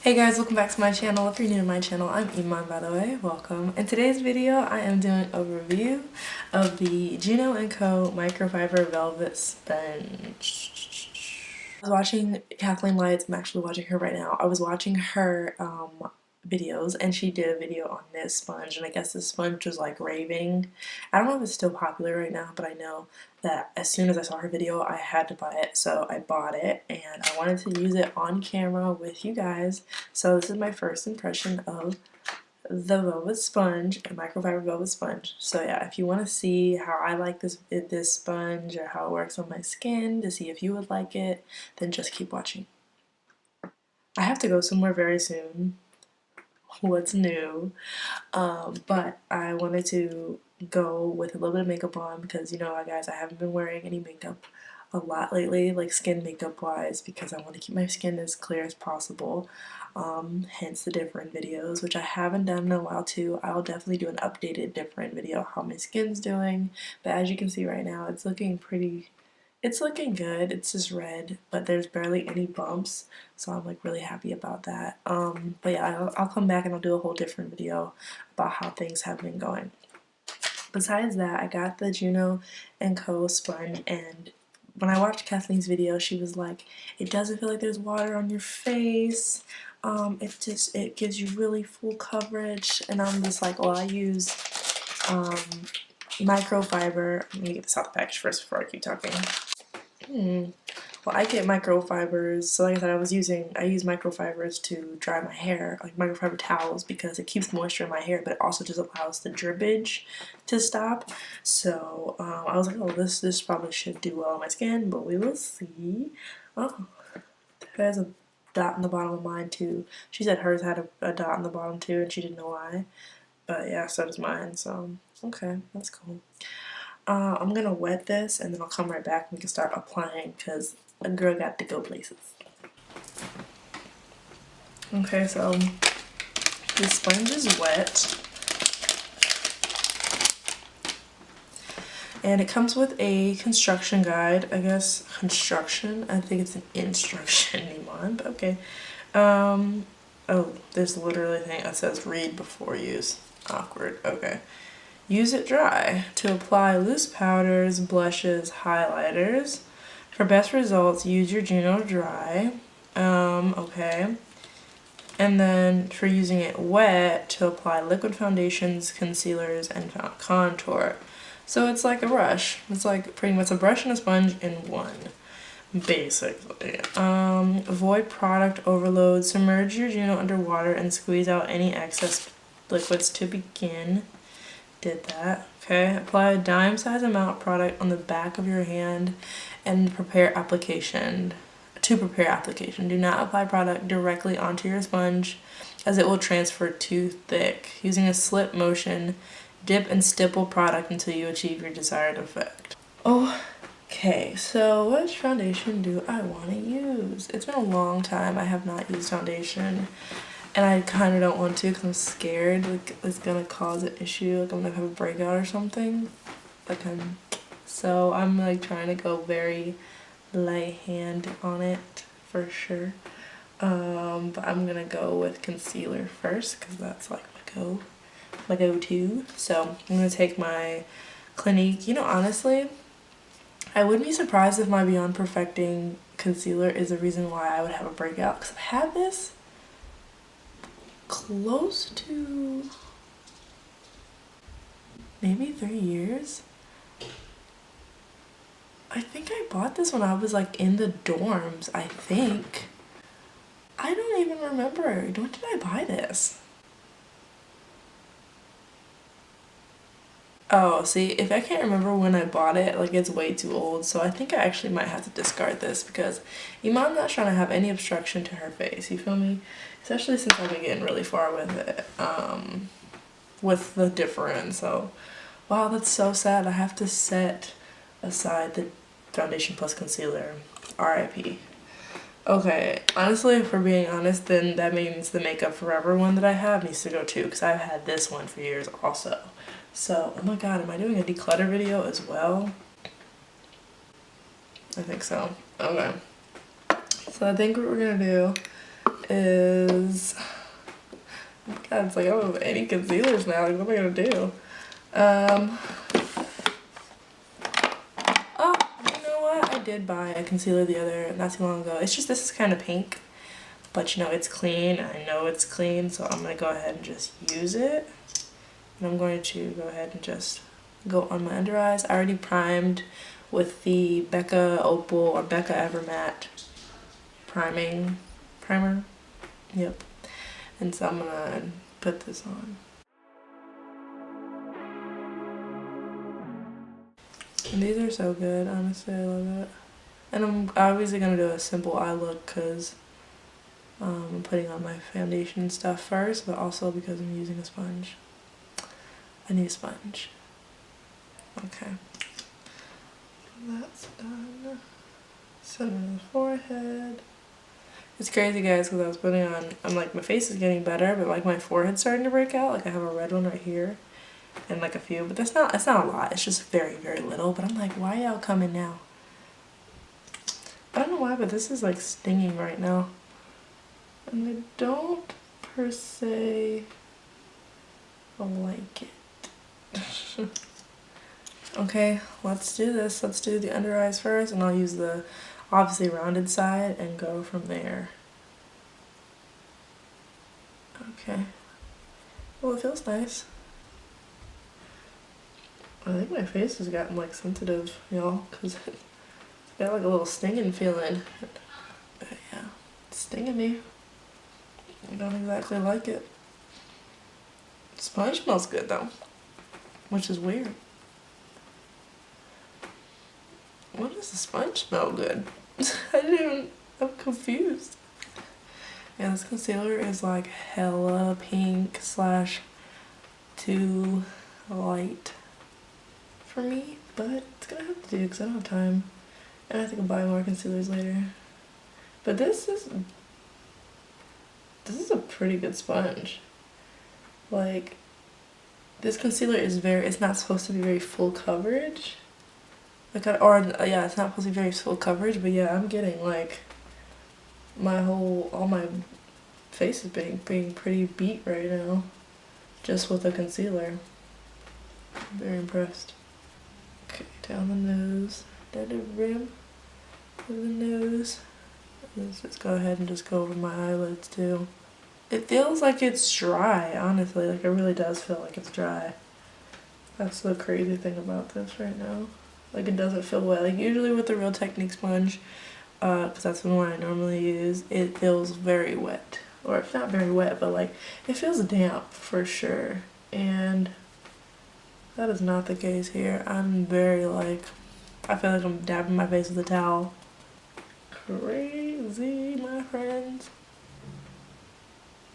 Hey guys, welcome back to my channel. If you're new to my channel, I'm Emon, by the way. Welcome. In today's video, I am doing a review of the Juno & Co. Microfiber Velvet Sponge. I was watching Kathleen Lights. I'm actually watching her right now. I was watching her videos, and she did a video on this sponge, and I guess this sponge was like raving. I don't know if it's still popular right now, but I know that as soon as I saw her video, I had to buy it, so I bought it, and I wanted to use it on camera with you guys. So this is my first impression of the velvet sponge, a microfiber velvet sponge. So yeah, if you want to see how I like this sponge or how it works on my skin, to see if you would like it, then just keep watching. I have to go somewhere very soon. What's new? But I wanted to go with a little bit of makeup on because, you know, guys, I haven't been wearing any makeup a lot lately, like skin makeup wise, because I want to keep my skin as clear as possible. Hence the different videos, which I haven't done in a while too. I'll definitely do an updated different video how my skin's doing, but as you can see right now, it's looking good. It's just red, but there's barely any bumps, so I'm like really happy about that. But yeah, I'll come back and I'll do a whole different video about how things have been going. Besides that, I got the Juno & Co. sponge, and when I watched Kathleen's video, she was like, it doesn't feel like there's water on your face. It gives you really full coverage, and I'm just like, well, I use microfiber. Let me get this out the package first before I keep talking. Well, I get microfibers, so like I said, I use microfibers to dry my hair, like microfiber towels, because it keeps moisture in my hair, but it also just allows the drippage to stop. So I was like, oh, this probably should do well on my skin, but we will see. Oh, there's a dot in the bottom of mine too. She said hers had a dot in the bottom too, and she didn't know why. But yeah, so does mine, so okay, that's cool. I'm gonna wet this and then I'll come right back and we can start applying because a girl got to go places. Okay, so the sponge is wet. And it comes with a construction guide, I guess. Construction? I think it's an instruction, Emon, but okay. Oh, there's literally a thing that says read before use. Awkward, okay. Use it dry to apply loose powders, blushes, highlighters. For best results, use your Juno dry. Okay. And then for using it wet, to apply liquid foundations, concealers, and contour. So it's like a brush. It's like pretty much a brush and a sponge in one, basically. Avoid product overload. Submerge your Juno under water and squeeze out any excess liquids to begin. Did that. Okay, apply a dime size amount of product on the back of your hand and prepare application. To prepare application, do not apply product directly onto your sponge as it will transfer too thick. Using a slip motion, dip and stipple product until you achieve your desired effect. Okay, so which foundation do I want to use? It's been a long time I have not used foundation. And I kind of don't want to because I'm scared like it's gonna cause an issue, like I'm gonna have a breakout or something. So I'm like trying to go very light hand on it for sure. But I'm gonna go with concealer first because that's like my go-to. So I'm gonna take my Clinique. You know, honestly, I wouldn't be surprised if my Beyond Perfecting concealer is the reason why I would have a breakout, because I've had this close to maybe 3 years. I think I bought this when I was like in the dorms, I think. I don't even remember. When did I buy this? Oh, see, if I can't remember when I bought it, like it's way too old, so I think I actually might have to discard this because Iman's not trying to have any obstruction to her face, you feel me? Especially since I've been getting really far with it, with the difference, so wow, that's so sad. I have to set aside the foundation plus concealer, RIP. Okay, honestly, if we're being honest, then that means the Makeup Forever one that I have needs to go too, because I've had this one for years also. So, oh my god, am I doing a declutter video as well? I think so. Okay. So I think what we're gonna do is It's like I don't have any concealers now. Like, what am I gonna do? Oh, you know what? I did buy a concealer not too long ago. It's just this is kind of pink, but you know it's clean. I know it's clean, so I'm gonna go ahead and just use it. And I'm going to go ahead and just go on my under eyes. I already primed with the Becca Opal or Becca Evermatte primer. Yep. And so I'm gonna put this on. And these are so good, honestly, I love it. And I'm obviously gonna do a simple eye look because I'm putting on my foundation stuff first, but also because I'm using a sponge. I need a sponge. Okay. That's done. Center of the forehead. It's crazy, guys, because I was putting on, I'm like, my face is getting better, but like my forehead's starting to break out. Like I have a red one right here and like a few, but that's not a lot. It's just very, very little. But I'm like, why y'all coming now? I don't know why, but this is like stinging right now. And I don't per se like it. Okay, let's do this. Let's do the under eyes first, and I'll use the obviously rounded side and go from there. Okay. Well, it feels nice. I think my face has gotten like sensitive, y'all, because it's got like a little stinging feeling. But yeah, it's stinging me. I don't exactly like it. Sponge smells good though, which is weird. What does the sponge smell good? I'm confused. Yeah, this concealer is like hella pink / too light for me, but it's gonna have to do because I don't have time. And I think I'll buy more concealers later. But this is a pretty good sponge. Like, this concealer is it's not supposed to be very full coverage. Like, yeah, it's not supposed to be very full coverage, but yeah, I'm getting like all my face is being pretty beat right now, just with a concealer. I'm very impressed. Okay, down the nose, down the rim of the nose. Let's just go ahead and just go over my eyelids too. It feels like it's dry, honestly. Like, it really does feel like it's dry. That's the crazy thing about this right now. Like, it doesn't feel wet. Like, usually with the Real Technique sponge, because that's the one I normally use, it feels very wet. Or if not very wet, but like, it feels damp for sure. And that is not the case here. I'm very like, I feel like I'm dabbing my face with a towel. Crazy, my friends.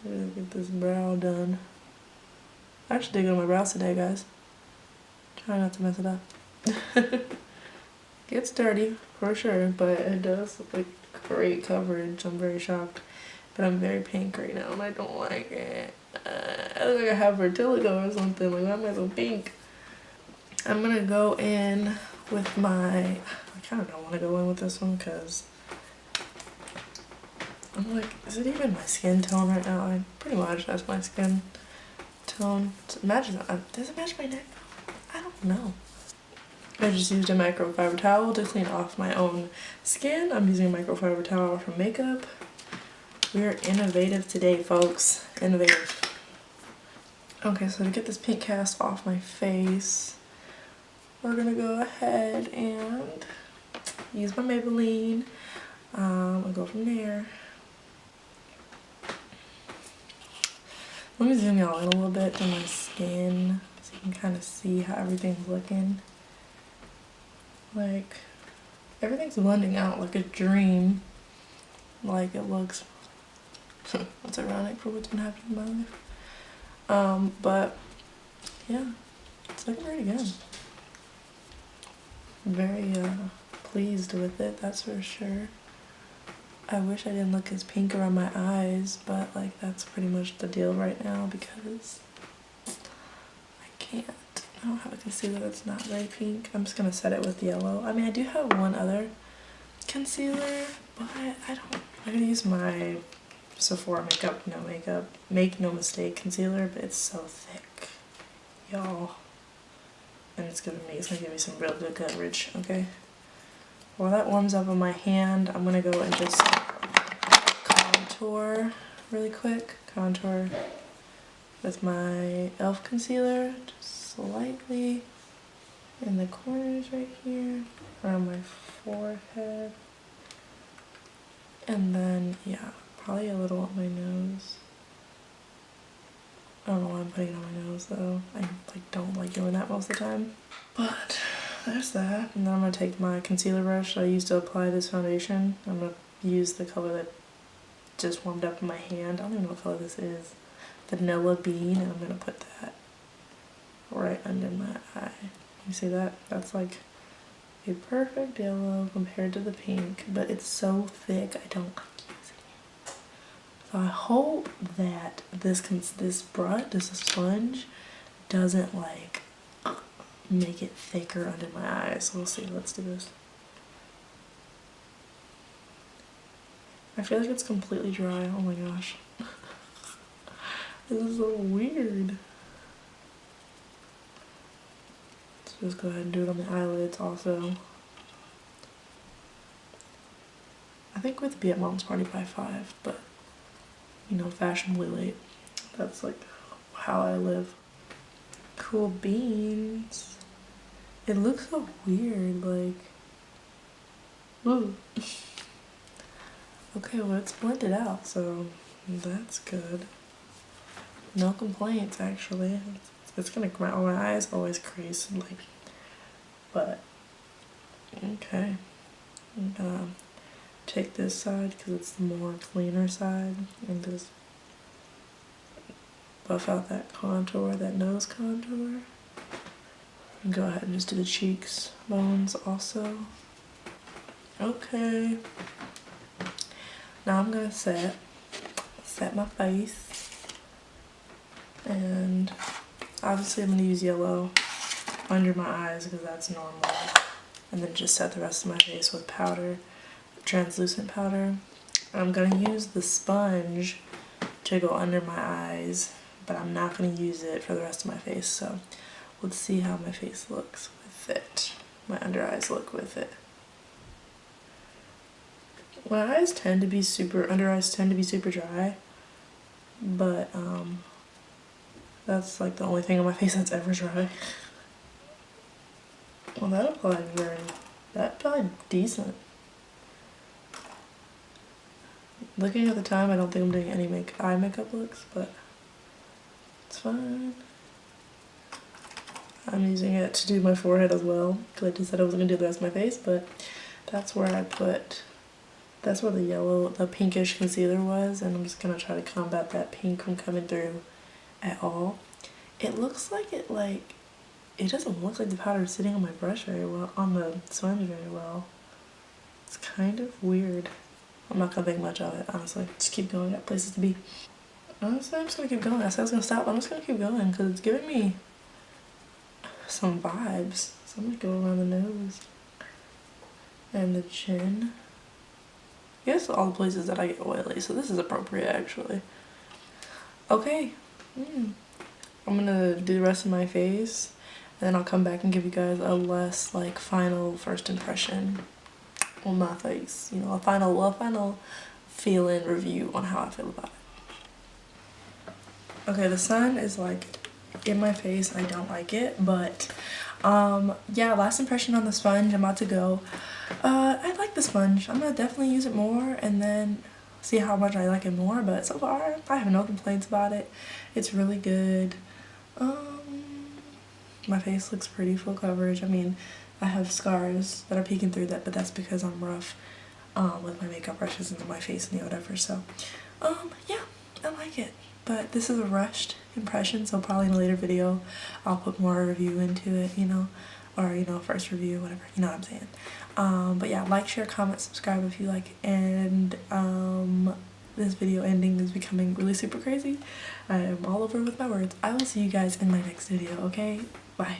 I'm gonna get this brow done. I actually did go on my brows today, guys. Try not to mess it up. Gets dirty for sure, but it does look like great coverage. I'm very shocked, but I'm very pink right now and I don't like it. I look like I have vertigo or something. Like, why am I so pink? I'm gonna go in with my, I kind of don't want to go in with this one because I'm like, is it even my skin tone right now? I pretty much, that's my skin tone. Does it match my neck? I don't know. I just used a microfiber towel to clean off my own skin. I'm using a microfiber towel from makeup. We're innovative today, folks. Innovative. Okay, so to get this pink cast off my face, we're gonna go ahead and use my Maybelline. I'll go from there. Let me zoom y'all in a little bit to my skin so you can kind of see how everything's looking. Like, everything's blending out like a dream. Like, it looks, that's ironic for what's been happening in my life. But yeah, it's looking pretty good. Very pleased with it, that's for sure. I wish I didn't look as pink around my eyes, but like, that's pretty much the deal right now because I can't. I don't have a concealer that's not very pink. I'm just gonna set it with yellow. I mean, I do have one other concealer, but I'm gonna use my Sephora Makeup No Makeup Make No Mistake concealer, but it's so thick, y'all. And it's gonna give me some real good coverage, okay? While that warms up on my hand, I'm gonna go and just contour really quick. Contour with my e.l.f. concealer, just slightly in the corners right here, around my forehead. And then, yeah, probably a little on my nose. I don't know why I'm putting it on my nose though. I like don't like doing that most of the time. But there's that. And then I'm gonna take my concealer brush that I used to apply this foundation. I'm gonna use the color that just warmed up in my hand. I don't even know what color this is. Vanilla Bean, and I'm gonna put that right under my eye. You see that? That's like a perfect yellow compared to the pink, but it's so thick I don't like using it. So I hope that this sponge doesn't like make it thicker under my eyes. So we'll see. Let's do this. I feel like it's completely dry. Oh my gosh. This is so weird. Let's just go ahead and do it on the eyelids also. I think we'd be at Mom's party by 5, but you know, fashionably late. That's like how I live. Cool beans. It looks so weird, like, ooh. Okay, well it's blended out, so that's good. No complaints, actually. It's gonna come out. My eyes always crease, like, but okay. I'm gonna take this side because it's the more cleaner side and just buff out that contour, that nose contour. And go ahead and just do the cheeks bones also. Okay. Now I'm gonna set my face. And obviously I'm going to use yellow under my eyes because that's normal. And then just set the rest of my face with powder, translucent powder. I'm going to use the sponge to go under my eyes, but I'm not going to use it for the rest of my face. So let's see how my face looks with it. My under eyes look with it. My under eyes tend to be super dry, but that's like the only thing on my face that's ever dry. Well, that applied decent. Looking at the time, I don't think I'm doing any eye makeup looks, but it's fine. I'm using it to do my forehead as well, because I just said I wasn't gonna do the rest of my face, but that's where that's where the pinkish concealer was, and I'm just gonna try to combat that pink from coming through at all. It looks like it doesn't look like the powder is sitting on my brush very well, on the sponge very well. It's kind of weird. I'm not gonna think much of it, honestly. Just keep going, got places to be. Honestly, I'm just gonna keep going. I said I was gonna stop, I'm just gonna keep going because it's giving me some vibes. So I'm gonna go around the nose and the chin. I guess all the places that I get oily, so this is appropriate actually. Okay. I'm gonna do the rest of my face, and then I'll come back and give you guys a less like final first impression on my face. You know, a final feel-in review on how I feel about it. Okay, the sun is like in my face. I don't like it, but yeah, last impression on the sponge. I'm about to go. I like the sponge. I'm gonna definitely use it more and then see how much I like it more, but so far I have no complaints about it. It's really good. My face looks pretty full coverage. I mean, I have scars that are peeking through that, but that's because I'm rough with my makeup brushes into my face and whatever. So yeah, I like it, but this is a rushed impression, so probably in a later video I'll put more review into it, you know, or you know, first review, whatever, you know what I'm saying. But yeah, like, share, comment, subscribe if you like, and this video ending is becoming really super crazy. I am all over with my words. I will see you guys in my next video, okay? Bye.